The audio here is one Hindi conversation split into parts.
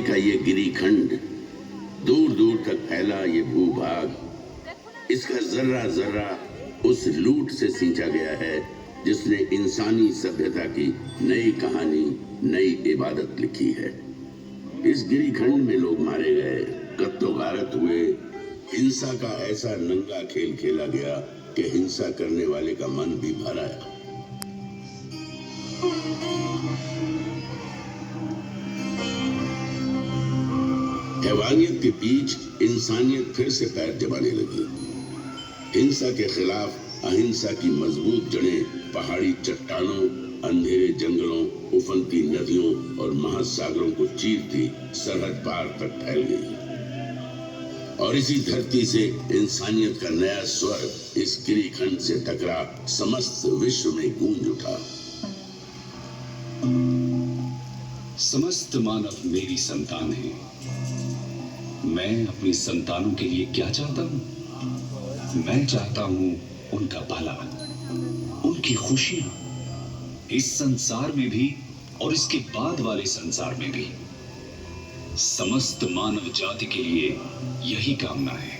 का ये गिरिखंड, दूर दूर तक फैला ये भूभाग, इसका जर्रा जर्रा उस लूट से सींचा गया है जिसने इंसानी सभ्यता की नई कहानी, नई इबादत लिखी है। इस गिरिखंड में लोग मारे गए, कत्लो गारत हुए, हिंसा का ऐसा नंगा खेल खेला गया कि हिंसा करने वाले का मन भी भर आया। हैवानियत के बीच इंसानियत फिर से पैर जमाने लगी। हिंसा के खिलाफ अहिंसा की मजबूत जड़ें पहाड़ी चट्टानों, अंधेरे जंगलों, उफनती नदियों और महासागरों को चीरती सरहद पार तक फैल गई। और इसी धरती से इंसानियत का नया स्वर इस गिरिखंड से टकरा समस्त विश्व में गूंज उठा। समस्त मानव मेरी संतान है। मैं अपनी संतानों के लिए क्या चाहता हूं? मैं चाहता हूं उनका भला, उनकी खुशियां, इस संसार में भी और इसके बाद वाले संसार में भी। समस्त मानव जाति के लिए यही कामना है।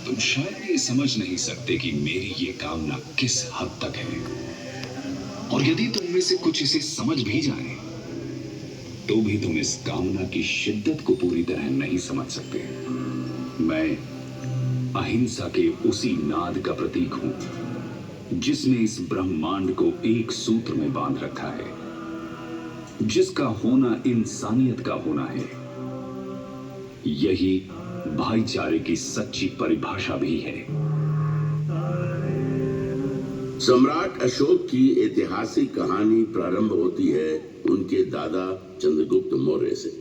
तुम शायद ये समझ नहीं सकते कि मेरी ये कामना किस हद तक है, और यदि तुम में से कुछ इसे समझ भी जाए तो भी तुम इस कामना की शिद्दत को पूरी तरह नहीं समझ सकते। मैं अहिंसा के उसी नाद का प्रतीक हूं जिसने इस ब्रह्मांड को एक सूत्र में बांध रखा है, जिसका होना इंसानियत का होना है। यही भाईचारे की सच्ची परिभाषा भी है। सम्राट अशोक की ऐतिहासिक कहानी प्रारंभ होती है उनके दादा चंद्रगुप्त मौर्य से।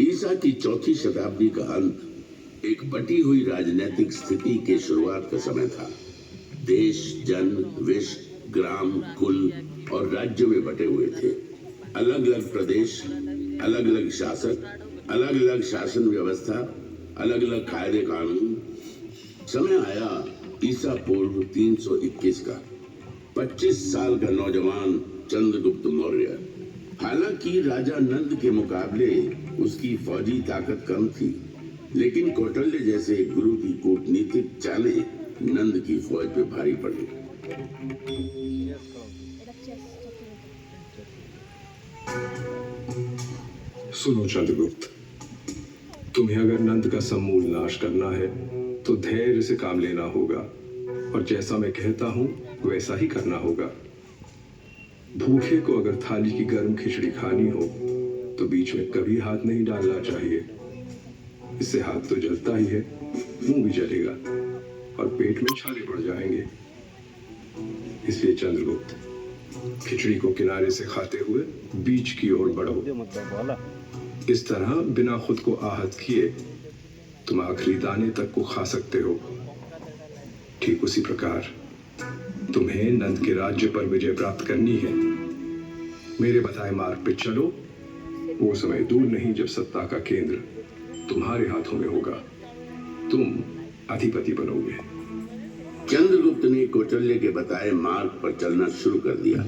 ईसा की चौथी शताब्दी का अंत एक बटी हुई राजनीतिक स्थिति के शुरुआत का समय था। देश, जन, विश्व, ग्राम, कुल और राज्यों में बटे हुए थे। अलग अलग प्रदेश, अलग अलग शासक, अलग अलग शासन व्यवस्था, अलग अलग कायदे कानून। समय आया ईसा पूर्व 321 का। 25 साल का नौजवान चंद्रगुप्त मौर्य। हालांकि राजा नंद के मुकाबले उसकी फौजी ताकत कम थी, लेकिन कौटिल्य जैसे गुरु की कूटनीतिक चालें नंद की फौज पे भारी पड़ी। सुनो चंद्रगुप्त, तुम्हें अगर नंद का समूल नाश करना है तो धैर्य से काम लेना होगा, और जैसा मैं कहता हूं वैसा ही करना होगा। भूखे को अगर थाली की गर्म खिचड़ी खानी हो तो बीच में कभी हाथ नहीं डालना चाहिए। इससे हाथ तो जलता ही है, मुंह भी जलेगा और पेट में छाले पड़ जाएंगे। इसलिए चंद्रगुप्त, खिचड़ी को किनारे से खाते हुए बीच की ओर बढ़ो। इस तरह बिना खुद को आहत किए तुम आखिरी दाने तक को खा सकते हो। ठीक उसी प्रकार तुम्हें नंद के राज्य पर विजय प्राप्त करनी है। मेरे बताए मार्ग पे चलो। वो समय दूर नहीं जब सत्ता का केंद्र तुम्हारे हाथों में होगा। तुम अधिपति बनोगे। चंद्रगुप्त ने कौटिल्य के बताए मार्ग पर चलना शुरू कर दिया।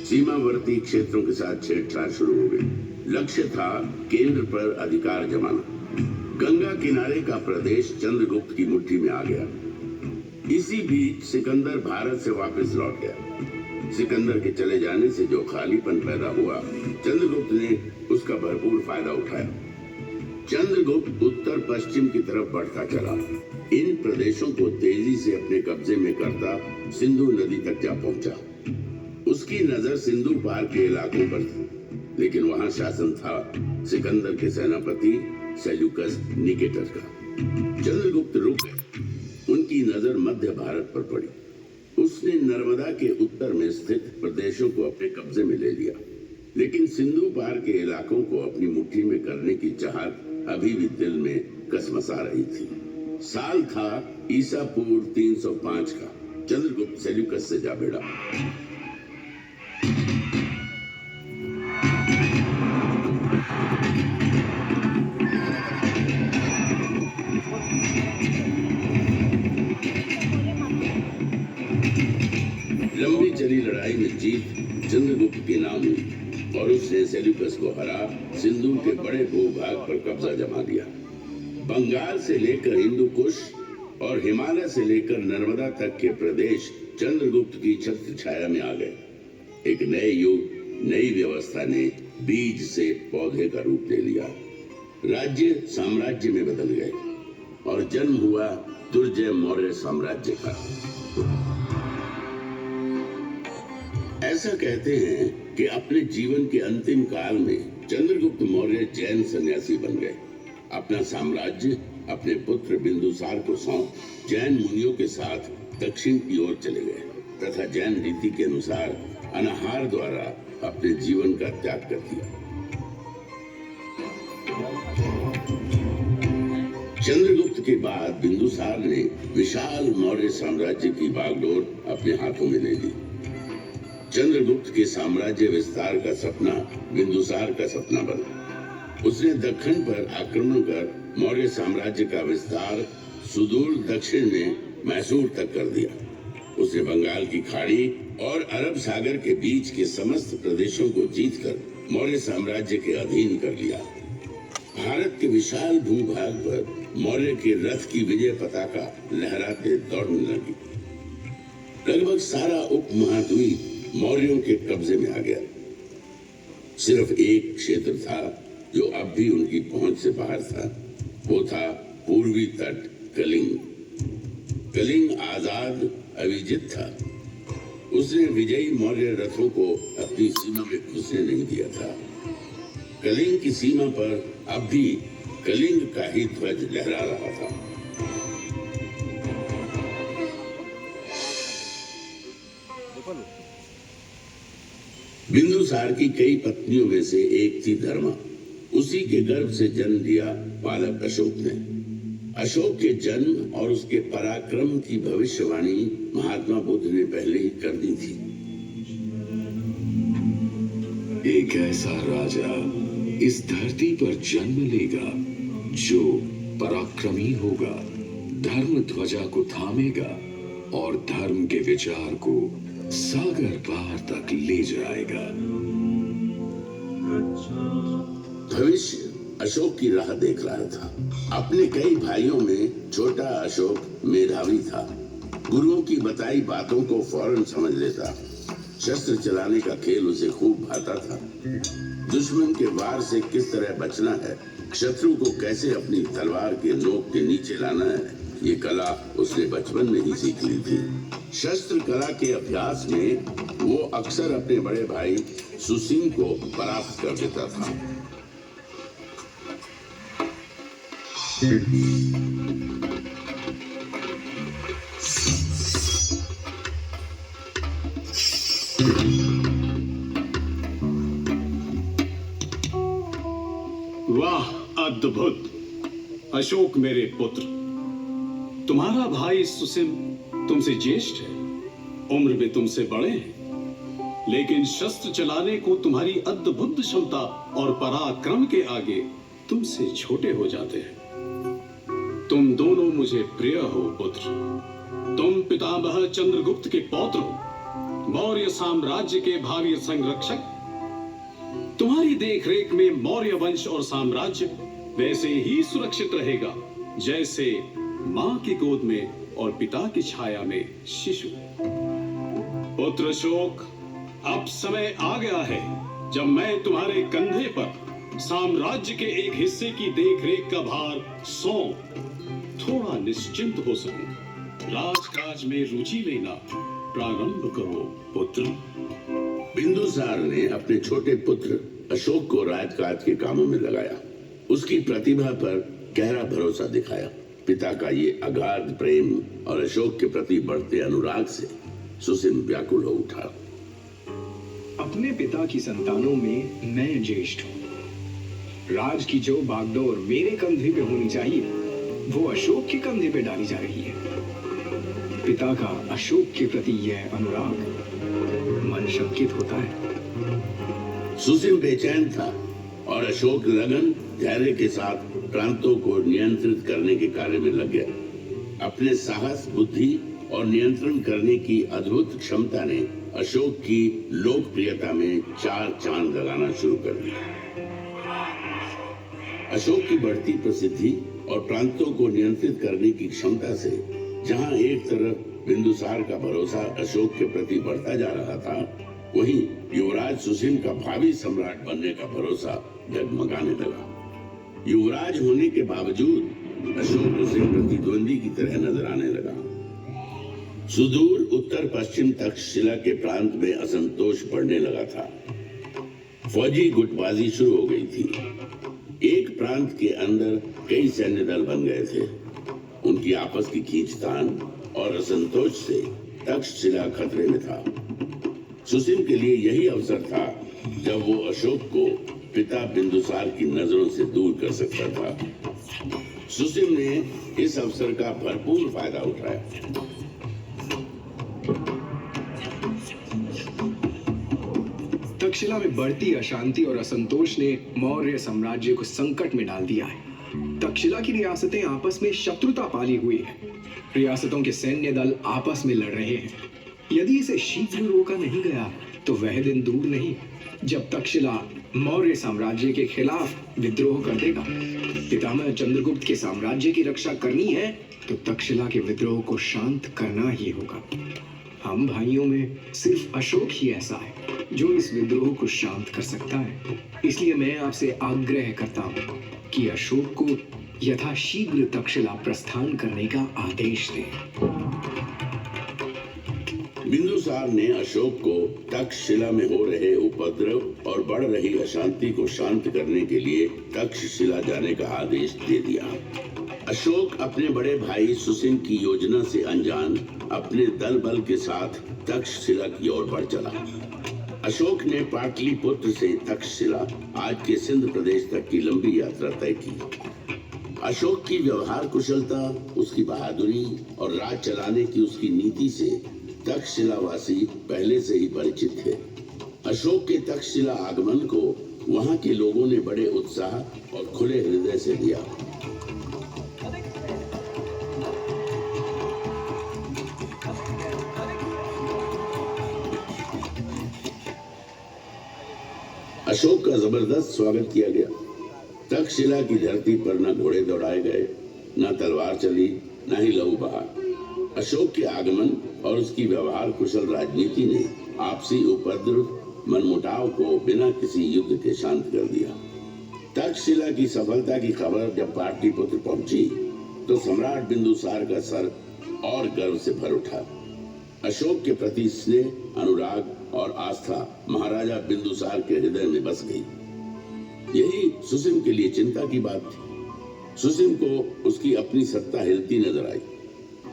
सीमावर्ती क्षेत्रों के साथ छेड़छाड़ शुरू हो गई। लक्ष्य था केंद्र पर अधिकार जमाना। गंगा किनारे का प्रदेश चंद्रगुप्त की मुट्ठी में आ गया। इसी बीच सिकंदर भारत से वापस लौट गया। सिकंदर के चले जाने से जो खालीपन पैदा हुआ, चंद्रगुप्त ने उसका भरपूर फायदा उठाया। चंद्रगुप्त उत्तर पश्चिम की तरफ बढ़ता चला। इन प्रदेशों को तेजी से अपने कब्जे में करता सिंधु नदी तक जा पहुंचा। उसकी नजर सिंधु पार के इलाकों पर थी, लेकिन वहां शासन था सिकंदर के सेनापति सेल्यूकस निकेटर का। चंद्रगुप्त रुक गए। उनकी नजर मध्य भारत पर पड़ी। उसने नर्मदा के उत्तर में स्थित प्रदेशों को अपने कब्जे में ले लिया, लेकिन सिंधु पार के इलाकों को अपनी मुट्ठी में करने की चाहत अभी भी दिल में कसमसा रही थी। साल था ईसा पूर्व 305 का। चंद्रगुप्त सेल्यूकस से जा भिड़ा। लंबी चली लड़ाई में जीत चंद्रगुप्त के नाम हुई। और उसने सेल्यूकस को हरा सिंधु के बड़े भूभाग पर कब्जा जमा लिया। बंगाल से लेकर हिंदू कुश और हिमालय से लेकर नर्मदा तक के प्रदेश चंद्रगुप्त की छत्र छाया में आ गए। एक नए युग, नई व्यवस्था ने बीज से पौधे का रूप ले लिया। राज्य साम्राज्य में बदल गए और जन्म हुआ दुर्जय मौर्य साम्राज्य का। ऐसा कहते हैं कि अपने जीवन के अंतिम काल में चंद्रगुप्त मौर्य जैन सन्यासी बन गए। अपना साम्राज्य अपने पुत्र बिंदुसार को सौंप जैन मुनियों के साथ दक्षिण की ओर चले गए तथा जैन रीति के अनुसार अनाहार द्वारा अपने जीवन का त्याग कर दिया। चंद्रगुप्त के बाद बिंदुसार ने विशाल मौर्य साम्राज्य की बागडोर अपने हाथों में ले ली। चंद्रगुप्त के साम्राज्य विस्तार का सपना बिंदुसार का सपना बना। उसने दक्षिण पर आक्रमण कर मौर्य साम्राज्य का विस्तार सुदूर दक्षिण में मैसूर तक कर दिया। उसने बंगाल की खाड़ी और अरब सागर के बीच के समस्त प्रदेशों को जीतकर मौर्य साम्राज्य के अधीन कर लिया। भारत के विशाल भूभाग पर मौर्य के रथ की विजय पताका लहराते दौड़ने लगी। लगभग सारा उपमहाद्वीप मौर्यों के कब्जे में आ गया। सिर्फ एक क्षेत्र था जो अब भी उनकी पहुंच से बाहर था। वो था पूर्वी तट कलिंग। कलिंग आजाद अविजित था। उसने विजयी मौर्य रथों को अपनी सीमा में घुसने नहीं दिया था। कलिंग की सीमा पर अब भी कलिंग का ही ध्वज लहरा रहा था। बिंदुसार की कई पत्नियों में से एक थी धर्मा। उसी के गर्भ से जन्म लिया बालक अशोक ने। अशोक के जन्म और उसके पराक्रम की भविष्यवाणी महात्मा बुद्ध ने पहले ही कर दी थी। एक ऐसा राजा इस धरती पर जन्म लेगा जो पराक्रमी होगा, धर्म ध्वजा को थामेगा और धर्म के विचार को सागर पार तक ले जाएगा। भविष्य अशोक की राह देख रहा था। अपने कई भाइयों में छोटा अशोक मेधावी था। गुरुओं की बताई बातों को फौरन समझ लेता। शस्त्र चलाने का खेल उसे खूब भाता था। दुश्मन के वार से किस तरह बचना है, शत्रु को कैसे अपनी तलवार के नोक के नीचे लाना है, ये कला उसने बचपन में ही सीख ली थी। शस्त्र कला के अभ्यास में वो अक्सर अपने बड़े भाई सुसिम को परास्त कर देता था। वाह, अद्भुत! अशोक मेरे पुत्र, तुम्हारा भाई सुसिम तुमसे ज्येष्ठ है, उम्र में तुमसे बड़े हैं, लेकिन शस्त्र चलाने को तुम्हारी अद्भुत क्षमता और पराक्रम के आगे तुमसे छोटे हो जाते हैं। तुम दोनों मुझे प्रिय हो पुत्र। तुम पितामह चंद्रगुप्त के पौत्र हो, मौर्य साम्राज्य के भावी संरक्षक। तुम्हारी देखरेख में मौर्य वंश और साम्राज्य वैसे ही सुरक्षित रहेगा जैसे मां की गोद में और पिता की छाया में शिशु। पुत्र अशोक, अब समय आ गया है जब मैं तुम्हारे कंधे पर साम्राज्य के एक हिस्से की देखरेख का भार सौंप थोड़ा निश्चिंत हो सकूं। राजकाज में रुचि लेना प्रारंभ करो पुत्र। बिंदुसार ने अपने छोटे पुत्र अशोक को राजकाज के कामों में लगाया। उसकी प्रतिभा पर गहरा भरोसा दिखाया। पिता का ये अगाध प्रेम और अशोक के प्रति बढ़ते अनुराग से सुसिम व्याकुल हो उठा। अपने पिता की संतानों में मैं ज्येष्ठ हूँ। राज की जो बागडोर मेरे कंधे पे होनी चाहिए वो अशोक के कंधे पे डाली जा रही है। पिता का अशोक के प्रति यह अनुराग मन शंकित होता है। सुसिम बेचैन था और अशोक लगन धैर्य के साथ प्रांतों को नियंत्रित करने के कार्य में लग गया। अपने साहस, बुद्धि और नियंत्रण करने की अद्भुत क्षमता ने अशोक की लोकप्रियता में 4 चांद लगाना शुरू कर दिया। अशोक की बढ़ती प्रसिद्धि और प्रांतों को नियंत्रित करने की क्षमता से जहां एक तरफ बिंदुसार का भरोसा अशोक के प्रति बढ़ता जा रहा था, वहीं युवराज सुसीम का भावी सम्राट बनने का भरोसा डगमगाने लगा। युवराज होने के बावजूद अशोक उसे प्रतिद्वंदी की तरह नजर आने लगा। सुदूर उत्तर पश्चिम तक्षशिला के प्रांत में असंतोष बढ़ने लगा था। फौजी गुटबाजी शुरू हो गई थी। एक प्रांत के अंदर कई सैन्य दल बन गए थे। उनकी आपस की खींचतान और असंतोष से तक्षशिला खतरे में था। सुसीम के लिए यही अवसर था जब वो अशोक को पिता बिंदुसार की नजरों से दूर कर सकता था। सुसीम ने इस अवसर का भरपूर फायदा उठाया। तक्षशिला में बढ़ती अशांति और असंतोष ने मौर्य साम्राज्य को संकट में डाल दिया है। तक्षशिला की रियासतें आपस में शत्रुता पाली हुई है। रियासतों के सैन्य दल आपस में लड़ रहे हैं। यदि इसे शीघ्र रोका नहीं गया तो वह दिन दूर नहीं जब तक्षशिला मौर्य साम्राज्य के खिलाफ विद्रोह कर देगा। पितामह चंद्रगुप्त के साम्राज्य की रक्षा करनी है तो तक्षशिला के विद्रोह को शांत करना ही होगा। हम भाइयों में सिर्फ अशोक ही ऐसा है जो इस विद्रोह को शांत कर सकता है। इसलिए मैं आपसे आग्रह करता हूँ कि अशोक को यथाशीघ्र तक्षशिला प्रस्थान करने का आदेश दें। बिंदुसार ने अशोक को तक्षशिला में हो रहे उपद्रव और बढ़ रही अशांति को शांत करने के लिए तक्षशिला जाने का आदेश दे दिया। अशोक अपने बड़े भाई सुसीम की योजना से अनजान अपने दल बल के साथ तक्षशिला की ओर बढ़ चला। अशोक ने पाटलिपुत्र से तक्षशिला, आज के सिंध प्रदेश तक की लंबी यात्रा तय की। अशोक की व्यवहार कुशलता, उसकी बहादुरी और राज चलाने की उसकी नीति से तक्षशिलावासी पहले से ही परिचित थे। अशोक के तक्षशिला आगमन को वहां के लोगों ने बड़े उत्साह और खुले हृदय से लिया। अशोक का जबरदस्त स्वागत किया गया। तक्षशिला की धरती पर न घोड़े दौड़ाए गए, न तलवार चली, न ही लहू बहा। अशोक के आगमन और उसकी व्यवहार कुशल राजनीति ने आपसी उपद्रव, मनमुटाव को बिना किसी युद्ध के शांत कर दिया। तक्षशिला की सफलता की खबर जब पाटलिपुत्र पहुंची तो सम्राट बिंदुसार का सर और गर्व से भर उठा। अशोक के प्रति स्नेह, अनुराग और आस्था महाराजा बिंदुसार के हृदय में बस गई। यही सुसीम के लिए चिंता की बात थी। सुसीम को उसकी अपनी सत्ता हिलती नजर आई।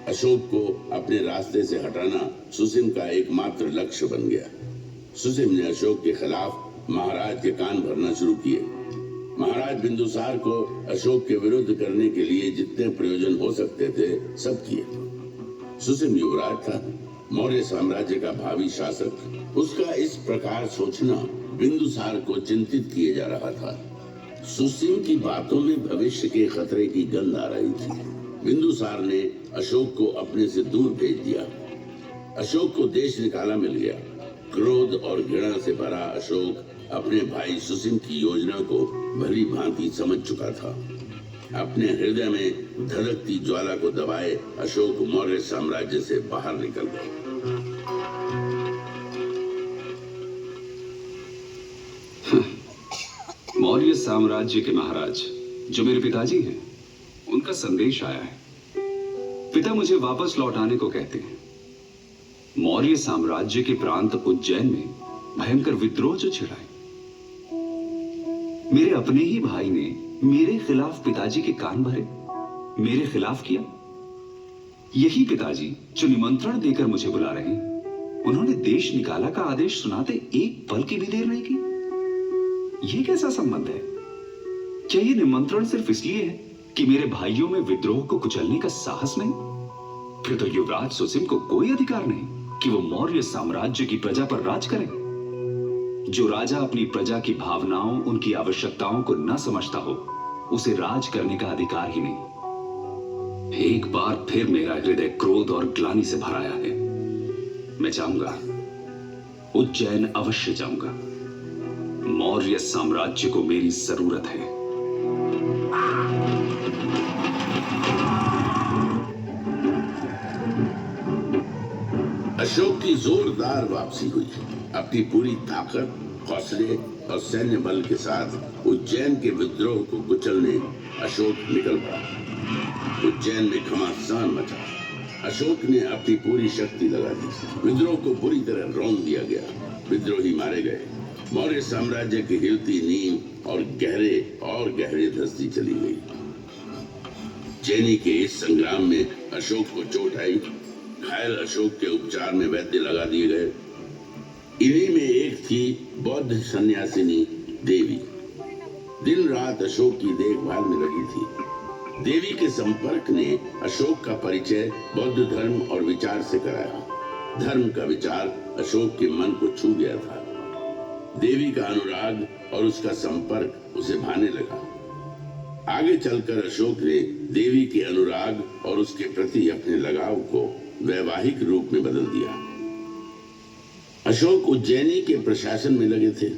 अशोक को अपने रास्ते से हटाना सुसीम का एकमात्र लक्ष्य बन गया। सुसीम ने अशोक के खिलाफ महाराज के कान भरना शुरू किए। महाराज बिंदुसार को अशोक के विरुद्ध करने के लिए जितने प्रयोजन हो सकते थे सब किए। सुसीम युवराज था, मौर्य साम्राज्य का भावी शासक। उसका इस प्रकार सोचना बिंदुसार को चिंतित किए जा रहा था। सुसीम की बातों में भविष्य के खतरे की गंध आ रही थी। बिंदुसार ने अशोक को अपने से दूर भेज दिया। अशोक को देश निकाला मिल गया। क्रोध और घृणा से भरा अशोक अपने भाई सुसीम की योजना को भली भांति समझ चुका था। अपने हृदय में धधकती ज्वाला को दबाए अशोक मौर्य साम्राज्य से बाहर निकल गए। मौर्य साम्राज्य के महाराज जो मेरे पिताजी हैं, उनका संदेश आया है। पिता मुझे वापस लौटाने को कहते हैं। मौर्य साम्राज्य के प्रांत उज्जैन में भयंकर विद्रोह जो छिड़ा है। मेरे अपने ही भाई ने मेरे खिलाफ पिताजी के कान भरे, मेरे खिलाफ किया। यही पिताजी जो निमंत्रण देकर मुझे बुला रहे हैं, उन्होंने देश निकाला का आदेश सुनाते एक पल की भी देर नहीं की। यह कैसा संबंध है? क्या यह निमंत्रण सिर्फ इसलिए है कि मेरे भाइयों में विद्रोह को कुचलने का साहस नहीं? फिर तो युवराज सुसीम को कोई अधिकार नहीं कि वो मौर्य साम्राज्य की प्रजा पर राज करें। जो राजा अपनी प्रजा की भावनाओं, उनकी आवश्यकताओं को न समझता हो, उसे राज करने का अधिकार ही नहीं। एक बार फिर मेरा हृदय क्रोध और ग्लानि से भराया है। मैं चाहूंगा उज्जैन अवश्य जाऊंगा। मौर्य साम्राज्य को मेरी जरूरत है। अशोक की जोरदार वापसी हुई। अपनी पूरी ताकत, हौसले और सैन्य बल के साथ उज्जैन के विद्रोह को कुचलने अशोक निकल पड़ा। उज्जैन में घमासान मचा। अशोक ने अपनी पूरी शक्ति लगा दी। विद्रोह को बुरी तरह रौंद दिया गया। विद्रोही मारे गए। मौर्य साम्राज्य की हिलती नींव और गहरे धंसती चली गई। चैनी के इस संग्राम में अशोक को चोट आई। घायल अशोक के उपचार में वैद्य लगा दिए गए। इन्हीं में एक थी बौद्ध सन्यासिनी देवी। दिन रात अशोक की देखभाल में लगी थी। देवी के संपर्क ने अशोक का परिचय बौद्ध धर्म और विचार से कराया। धर्म का विचार अशोक के मन को छू गया था। देवी का अनुराग और उसका संपर्क उसे भाने लगा। आगे चलकर अशोक ने देवी के अनुराग और उसके प्रति अपने लगाव को वैवाहिक रूप में बदल दिया। अशोक उज्जैनी के प्रशासन में लगे थे।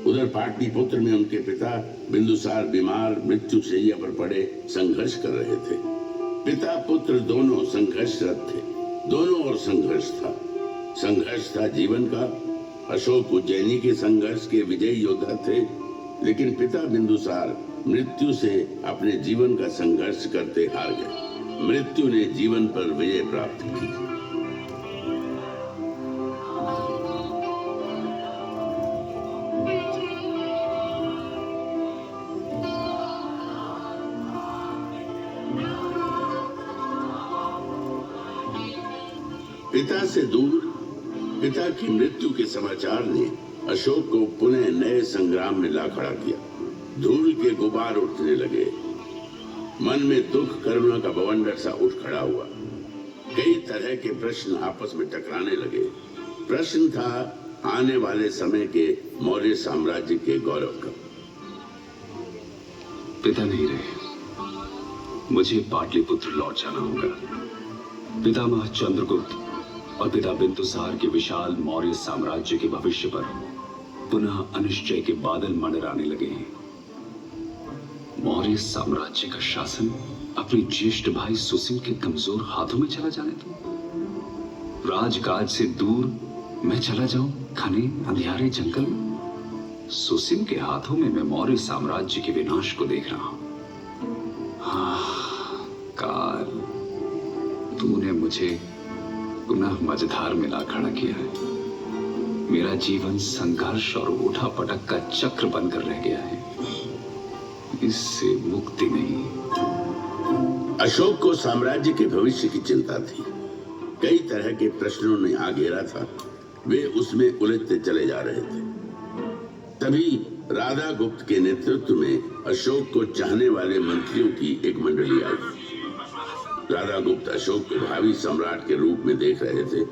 उधर पाटलिपुत्र में उनके पिता बिंदुसार बीमार मृत्यु शैया पर पड़े संघर्ष कर रहे थे। पिता पुत्र दोनों संघर्षरत थे। दोनों ओर संघर्ष था। संघर्ष था जीवन का। अशोक उज्जैनी के संघर्ष के विजयी योद्धा थे, लेकिन पिता बिंदुसार मृत्यु से अपने जीवन का संघर्ष करते हार गए। मृत्यु ने जीवन पर विजय प्राप्त की। पिता से दूर, पिता की मृत्यु के समाचार ने अशोक को पुनः नए संग्राम में ला खड़ा किया। धूल के गुबार उठने लगे। मन में दुख करुणा का बवंडर सा उठ खड़ा हुआ। कई तरह के प्रश्न आपस में टकराने लगे। प्रश्न था आने वाले समय के मौर्य साम्राज्य के गौरव का। पिता नहीं रहे। मुझे पाटलिपुत्र लौट जाना होगा। पितामह चंद्रगुप्त और पिता बिंदुसार के विशाल मौर्य साम्राज्य के भविष्य पर पुनः अनिश्चय के बादल मंडराने लगे हैं। मौर्य साम्राज्य का शासन अपने ज्येष्ठ भाई सुसीम के कमजोर हाथों में चला जाने दो। राजकाज से दूर मैं चला जाऊं घने अंधियारे जंगल में। सुसीम के हाथों में मैं मौर्य साम्राज्य के विनाश को देख रहा हूं। काल, तूने मुझे पुनः मझधार में ला खड़ा किया है। मेरा जीवन संघर्ष और उठा पटक का चक्र बनकर रह गया है। इससे मुक्ति नहीं। अशोक को साम्राज्य के भविष्य की चिंता थी। कई तरह के प्रश्नों ने आ घेरा था। वे उसमें उलझते चले जा रहे थे। तभी राधा गुप्त के नेतृत्व में अशोक को चाहने वाले मंत्रियों की एक मंडली आई। राधा गुप्त अशोक को भावी सम्राट के रूप में देख रहे थे।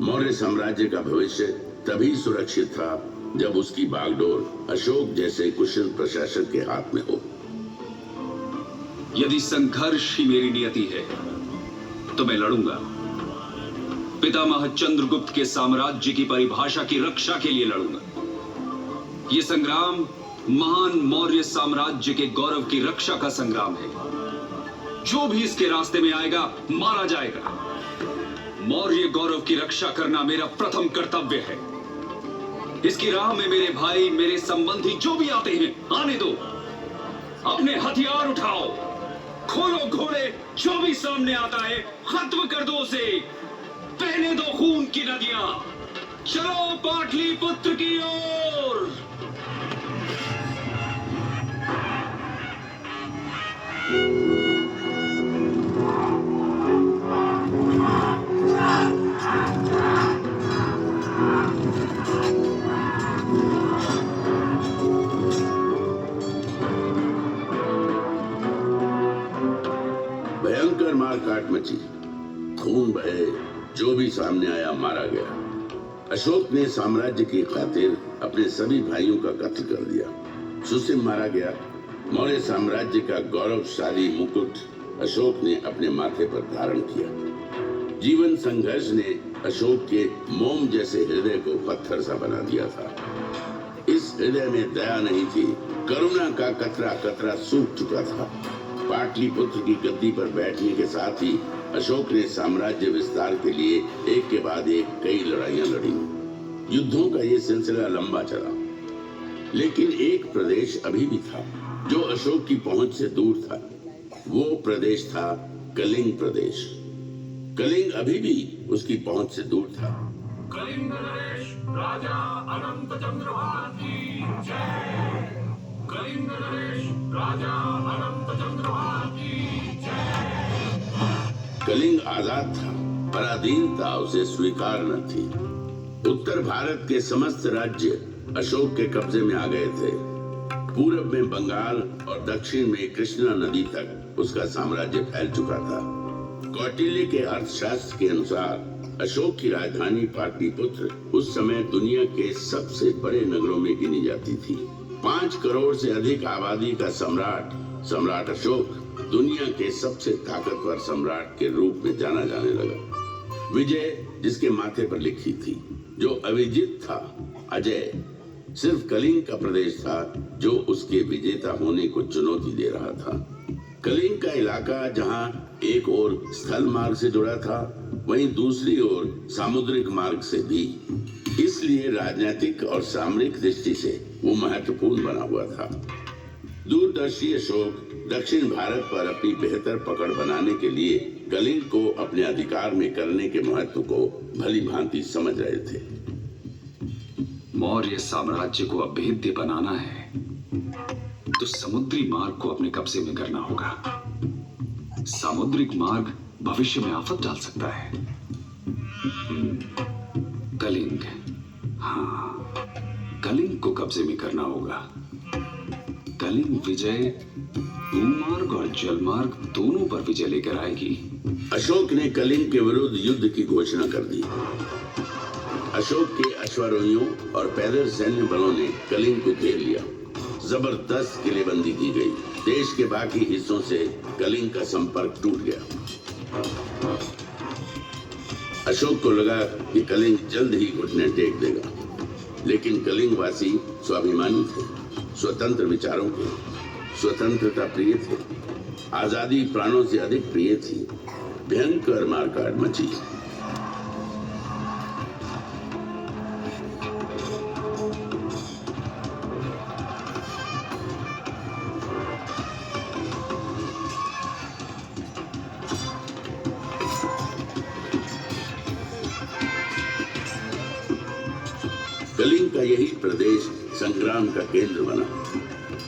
मौर्य साम्राज्य का भविष्य तभी सुरक्षित था जब उसकी बागडोर अशोक जैसे कुशल प्रशासक के हाथ में हो। यदि संघर्ष ही मेरी नियति है तो मैं लड़ूंगा। पितामह चंद्रगुप्त के साम्राज्य की परिभाषा की रक्षा के लिए लड़ूंगा। यह संग्राम महान मौर्य साम्राज्य के गौरव की रक्षा का संग्राम है। जो भी इसके रास्ते में आएगा मारा जाएगा। मौर्य गौरव की रक्षा करना मेरा प्रथम कर्तव्य है। इसकी राह में मेरे भाई, मेरे संबंधी जो भी आते हैं आने दो। अपने हथियार उठाओ, खोलो घोड़े। जो भी सामने आता है खत्म कर दो उसे। बहने दो खून की नदियां। चलो पाटलिपुत्र की ओर। भयंकर मारकाट मची। खून बहे। जो भी सामने आया मारा गया। अशोक ने साम्राज्य की खातिर अपने सभी भाइयों का कत्ल कर दिया। सुसीम मारा गया। मौर्य साम्राज्य का गौरवशाली मुकुट अशोक ने अपने माथे पर धारण किया। जीवन संघर्ष ने अशोक के मोम जैसे हृदय को पत्थर सा बना दिया था। इस हृदय में दया नहीं थी, करुणा का कतरा कतरा सूख चुका था। पाटलिपुत्र की गद्दी पर बैठने के साथ ही अशोक ने साम्राज्य विस्तार के लिए एक के बाद एक कई लड़ाइयां लड़ी। युद्धों का ये सिलसिला लंबा चला, लेकिन एक प्रदेश अभी भी था जो अशोक की पहुंच से दूर था। वो प्रदेश था कलिंग प्रदेश। कलिंग अभी भी उसकी पहुंच से दूर था। कलिंग नरेश राजा अनंत चंद्रभान की जय। कलिंग नरेश राजा अनंत चंद्रभान की जय। कलिंग आजाद था, पराधीनता उसे स्वीकार न थी। उत्तर भारत के समस्त राज्य अशोक के कब्जे में आ गए थे। पूरब में बंगाल और दक्षिण में कृष्णा नदी तक उसका साम्राज्य फैल चुका था। कौटिल्य के अर्थशास्त्र के अनुसार अशोक की राजधानी पाटलिपुत्र उस समय दुनिया के सबसे बड़े नगरों में गिनी जाती थी। 5 करोड़ से अधिक आबादी का सम्राट अशोक दुनिया के सबसे ताकतवर सम्राट के रूप में जाना जाने लगा। विजय जिसके माथे पर लिखी थी, जो अविजित था, अजय सिर्फ कलिंग का प्रदेश था जो उसके विजेता होने को चुनौती दे रहा था। कलिंग का इलाका जहां एक ओर स्थल मार्ग से जुड़ा था, वहीं दूसरी ओर सामुद्रिक मार्ग से भी। इसलिए राजनीतिक और सामरिक दृष्टि से वो महत्वपूर्ण बना हुआ था। दूरदर्शी अशोक दक्षिण भारत पर अपनी बेहतर पकड़ बनाने के लिए कलिंग को अपने अधिकार में करने के महत्व को भली भांति समझ रहे थे। मौर्य साम्राज्य को अभेद्य बनाना है तो समुद्री मार्ग को अपने कब्जे में करना होगा। सामुद्रिक मार्ग भविष्य में आफत डाल सकता है। कलिंग, हाँ, कलिंग को कब्जे में करना होगा। कलिंग विजय भूमार्ग और जलमार्ग दोनों पर विजय लेकर आएगी। अशोक ने कलिंग के विरुद्ध युद्ध की घोषणा कर दी। अशोक के अश्वारोहियों और पैदल सैन्य बलों ने कलिंग को घेर लिया। जबरदस्त किलेबंदी की गई। देश के बाकी हिस्सों से कलिंग का संपर्क टूट गया। अशोक को लगा कि कलिंग जल्द ही घुटने टेक देगा, लेकिन कलिंग वासी स्वाभिमानी थे, स्वतंत्र विचारों के, स्वतंत्रता प्रिय थे। आजादी प्राणों से अधिक प्रिय थी। भयंकर मारकाट मची। कलिंग का यही प्रदेश संग्राम का केंद्र बना।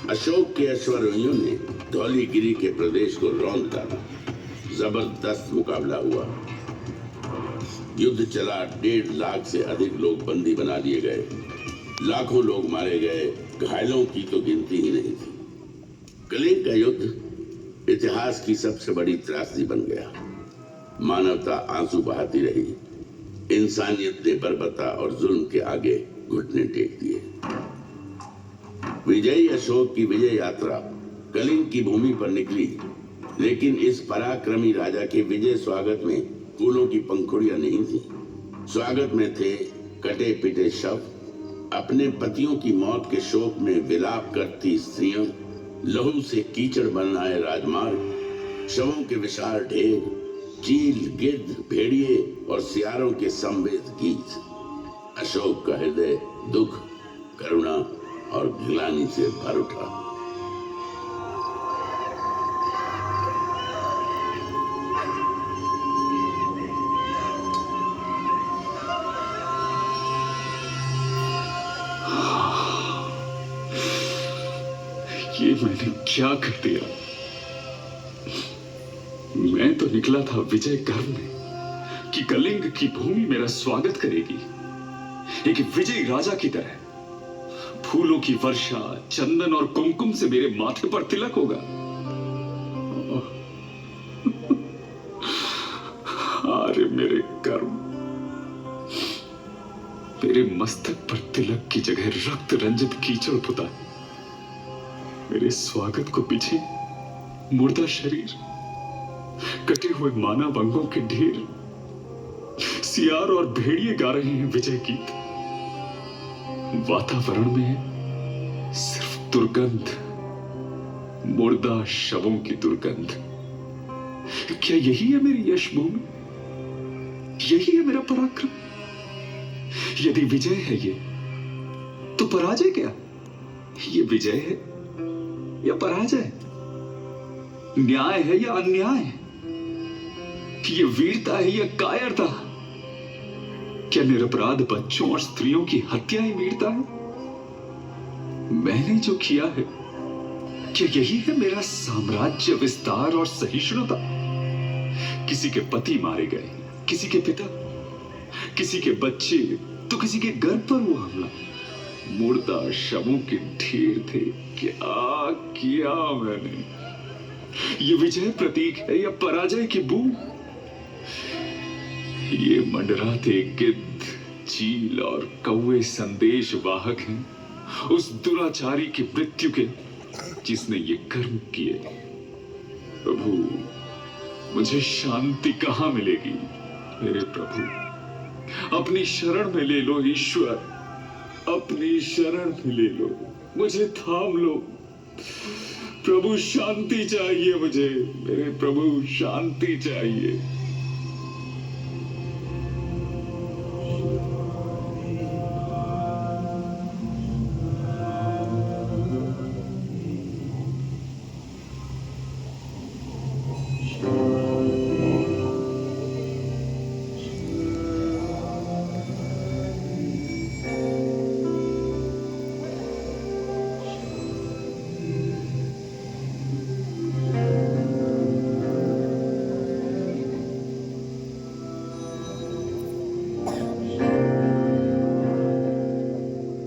अशोक के अश्वारोहियों ने धौलीगिरी के प्रदेश को रौंद डाला। जबरदस्त मुकाबला हुआ। युद्ध चला। 1.5 लाख से अधिक लोग बंदी बना लिए गए। लाखों लोग मारे गए। घायलों की तो गिनती ही नहीं थी। कलिंग का युद्ध इतिहास की सबसे बड़ी त्रासदी बन गया। मानवता आंसू बहाती रही। इंसानियत ने बर्बरता और जुल्म के आगे घुटने टेक दिए। विजयी अशोक की विजय यात्रा कलिंग की भूमि पर निकली, लेकिन इस पराक्रमी राजा के विजय स्वागत में फूलों की पंखुड़ियां नहीं थी। स्वागत में थे कटे पिटे शव, अपने पतियों की मौत के शोक में विलाप करती स्त्रियां, लहू से कीचड़ बन आए राजमार्ग, शवों के विशाल ढेर, चील, गिद्ध, भेड़िए और सियारों के संवेद गीत। अशोक का हृदय दुख, करुणा और गिलानी से भर उठा। ये मैंने क्या कर दिया? मैं तो निकला था विजय करने कि कलिंग की भूमि मेरा स्वागत करेगी, एक विजयी राजा की तरह। फूलों की वर्षा, चंदन और कुमकुम से मेरे माथे पर तिलक होगा। अरे मेरे कर्म, मेरे मस्तक पर तिलक की जगह रक्त रंजित कीचड़ पुता। मेरे स्वागत को पीछे मुर्दा शरीर, कटे हुए मानव अंगों के ढेर, सियार और भेड़िए गा रहे हैं विजय गीत। वातावरण में सिर्फ दुर्गंध, मुर्दा शवों की दुर्गंध। क्या यही है मेरी यश भूमि? यही है मेरा पराक्रम? यदि विजय है ये, तो पराजय क्या? ये विजय है या पराजय? न्याय है या अन्याय? ये वीरता है या कायरता? क्या निरपराध बच्चों और स्त्रियों की हत्या ही वीरता है? मैंने जो किया है, क्या यही है मेरा साम्राज्य विस्तार और सहिष्णुता? किसी के पति मारे गए, किसी के पिता, किसी के बच्चे, तो किसी के घर पर हुआ हमला। मुर्दा शवों के ढेर थे। क्या किया मैंने? ये विजय प्रतीक है या पराजय की बू? ये मंडराते गिद्ध, चील और कौवे संदेश वाहक हैं उस दुराचारी की मृत्यु के जिसने ये कर्म किए। प्रभु, मुझे शांति कहां मिलेगी? मेरे प्रभु, अपनी शरण में ले लो ईश्वर, अपनी शरण में ले लो, मुझे थाम लो। प्रभु, शांति चाहिए मुझे, मेरे प्रभु, शांति चाहिए।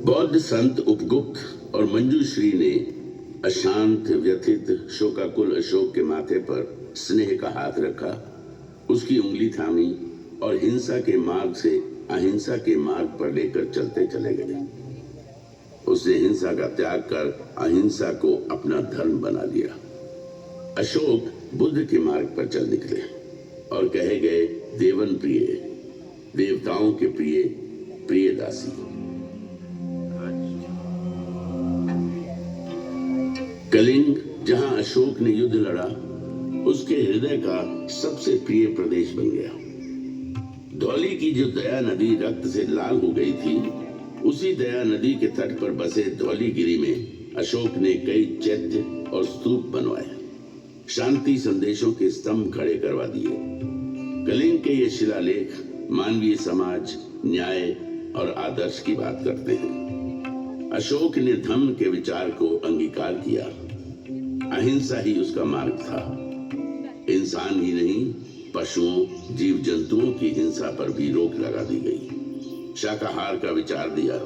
बौद्ध संत उपगुप्त और मंजूश्री ने अशांत, व्यथित, शोकाकुल अशोक के माथे पर स्नेह का हाथ रखा, उसकी उंगली थामी और हिंसा के मार्ग से अहिंसा के मार्ग पर लेकर चलते चले गए। उसने हिंसा का त्याग कर अहिंसा को अपना धर्म बना लिया। अशोक बुद्ध के मार्ग पर चल निकले और कहे गए, देवन प्रिय, देवताओं के प्रिय, प्रिय दासी। कलिंग, जहां अशोक ने युद्ध लड़ा, उसके हृदय का सबसे प्रिय प्रदेश बन गया। धौली की जो दया नदी रक्त से लाल हो गई थी, उसी दया नदी के तट पर बसे धौलीगिरी में अशोक ने कई चैत्य और स्तूप बनवाए, शांति संदेशों के स्तंभ खड़े करवा दिए। कलिंग के ये शिलालेख मानवीय समाज, न्याय और आदर्श की बात करते हैं। अशोक ने धम्म के विचार को अंगीकार किया। अहिंसा ही उसका मार्ग था। इंसान ही नहीं, पशुओं, जीव जंतुओं की हिंसा पर भी रोक लगा दी गई। शाकाहार का विचार दिया।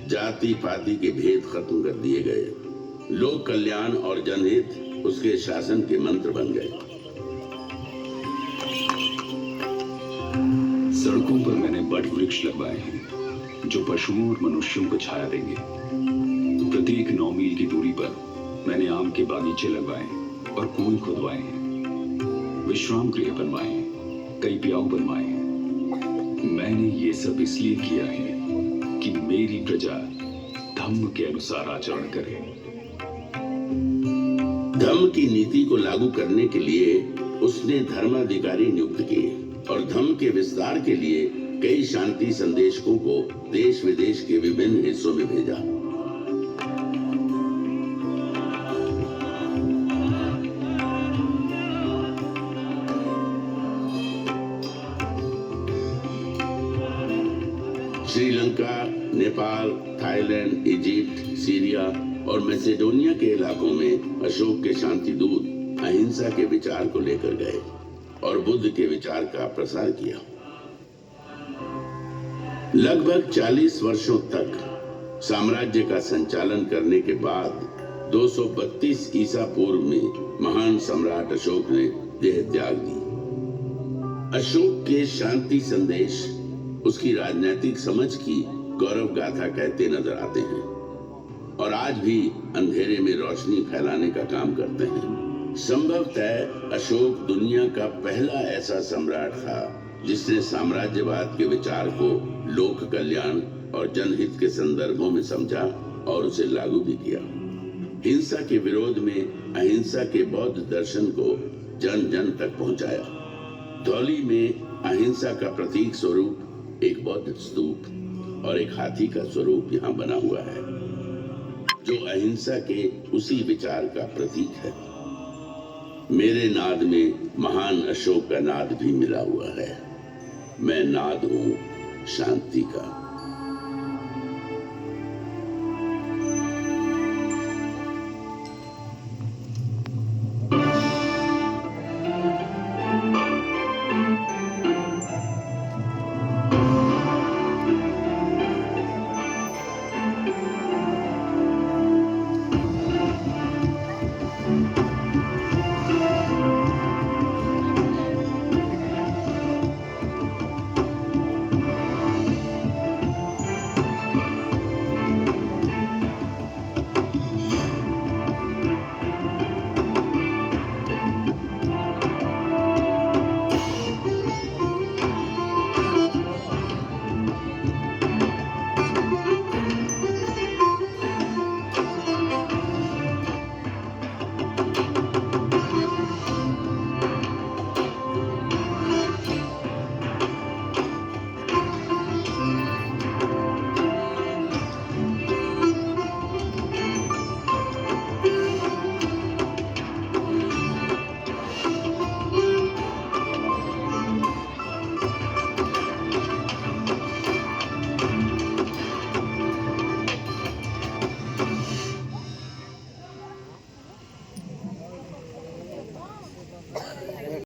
जाति पाति के भेद खत्म कर दिए गए। लोक कल्याण और जनहित उसके शासन के मंत्र बन गए। सड़कों पर मैंने बड़ वृक्ष लगवाए हैं जो पशुओं और मनुष्यों को छाया देंगे। प्रत्येक 9 मील की दूरी पर मैंने आम के बागीचे लगवाए और कुएं खुदवाए हैं, विश्राम गृह बनवाए हैं, कई प्याऊ बनवाए हैं। मैंने ये सब इसलिए किया है कि मेरी प्रजा धम्म के अनुसार आचरण करे। धम्म की नीति को लागू करने के लिए उसने धर्माधिकारी नियुक्त किए और धम्म के विस्तार के लिए कई शांति संदेशकों को देश विदेश के विभिन्न हिस्सों में भेजा। Sri Lanka, Nepal, Thailand, Egypt, Syria और मैसेडोनिया के इलाकों में अशोक के शांति दूत अहिंसा के विचार को लेकर गए और बुद्ध के विचार का प्रसार किया। लगभग 40 वर्षों तक साम्राज्य का संचालन करने के बाद 232 ईसा पूर्व में महान सम्राट अशोक ने देह त्याग दी। अशोक के शांति संदेश उसकी राजनीतिक समझ की गौरव गाथा कहते नजर आते हैं और आज भी अंधेरे में रोशनी फैलाने का काम करते हैं। संभवतः अशोक दुनिया का पहला ऐसा सम्राट था जिसने साम्राज्यवाद के विचार को लोक कल्याण और जनहित के संदर्भों में समझा और उसे लागू भी किया। हिंसा के विरोध में अहिंसा के बौद्ध दर्शन को जन जन तक पहुंचाया। धौली में अहिंसा का प्रतीक स्वरूप एक बौद्ध स्तूप और एक हाथी का स्वरूप यहाँ बना हुआ है, जो अहिंसा के उसी विचार का प्रतीक है। मेरे नाद में महान अशोक का नाद भी मिला हुआ है। मैं नाद हूं शांति का।